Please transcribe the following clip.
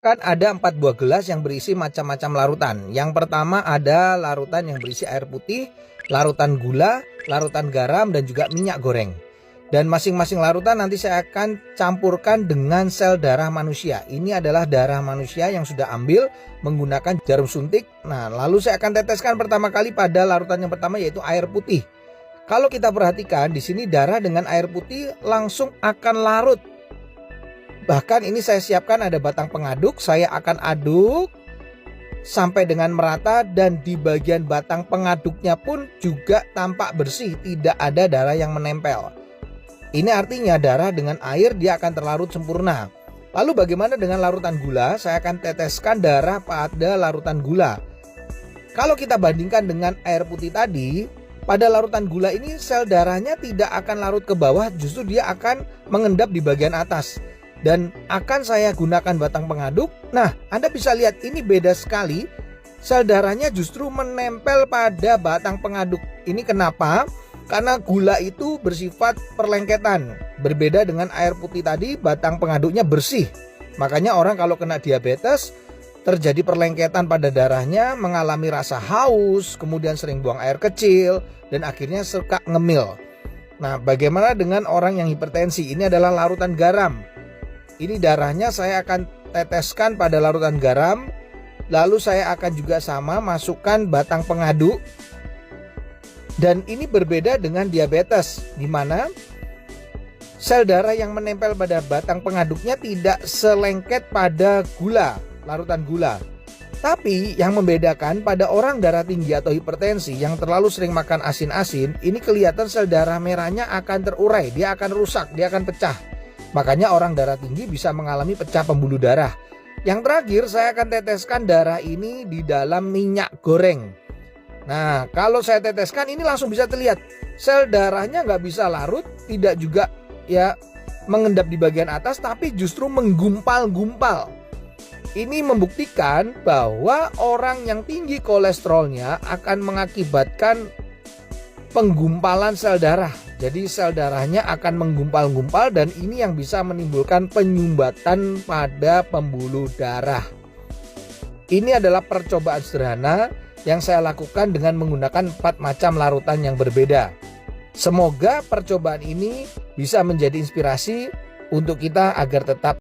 Kan ada 4 buah gelas yang berisi macam-macam larutan. Yang pertama ada larutan yang berisi air putih, larutan gula, larutan garam, dan juga minyak goreng. Dan masing-masing larutan nanti saya akan campurkan dengan sel darah manusia. Ini adalah darah manusia yang sudah ambil menggunakan jarum suntik. Nah, lalu saya akan teteskan pertama kali pada larutan yang pertama, yaitu air putih. Kalau kita perhatikan di sini darah dengan air putih langsung akan larut. Bahkan ini saya siapkan ada batang pengaduk, saya akan aduk sampai dengan merata, dan di bagian batang pengaduknya pun juga tampak bersih, tidak ada darah yang menempel. Ini artinya darah dengan air dia akan terlarut sempurna. Lalu bagaimana dengan larutan gula? Saya akan teteskan darah pada larutan gula. Kalau kita bandingkan dengan air putih tadi, pada larutan gula ini sel darahnya tidak akan larut ke bawah, justru dia akan mengendap di bagian atas. Dan akan saya gunakan batang pengaduk. Nah, Anda bisa lihat ini beda sekali. Sel darahnya justru menempel pada batang pengaduk. Ini kenapa? Karena gula itu bersifat perlengketan. Berbeda dengan air putih tadi, batang pengaduknya bersih. Makanya orang kalau kena diabetes, terjadi perlengketan pada darahnya, mengalami rasa haus, kemudian sering buang air kecil, dan akhirnya suka ngemil. Nah, bagaimana dengan orang yang hipertensi? Ini adalah larutan garam. Ini darahnya saya akan teteskan pada larutan garam. Lalu saya akan juga sama masukkan batang pengaduk. Dan ini berbeda dengan diabetes, di mana sel darah yang menempel pada batang pengaduknya tidak selengket pada gula, larutan gula. Tapi yang membedakan pada orang darah tinggi atau hipertensi yang terlalu sering makan asin-asin, ini kelihatan sel darah merahnya akan terurai, dia akan rusak, dia akan pecah. Makanya orang darah tinggi bisa mengalami pecah pembuluh darah. Yang terakhir saya akan teteskan darah ini di dalam minyak goreng. Nah, kalau saya teteskan ini langsung bisa terlihat sel darahnya nggak bisa larut, tidak juga ya mengendap di bagian atas, tapi justru menggumpal-gumpal. Ini membuktikan bahwa orang yang tinggi kolesterolnya akan mengakibatkan penggumpalan sel darah. Jadi sel darahnya akan menggumpal-gumpal, dan ini yang bisa menimbulkan penyumbatan pada pembuluh darah. Ini adalah percobaan sederhana yang saya lakukan dengan menggunakan 4 macam larutan yang berbeda. Semoga percobaan ini bisa menjadi inspirasi untuk kita agar tetap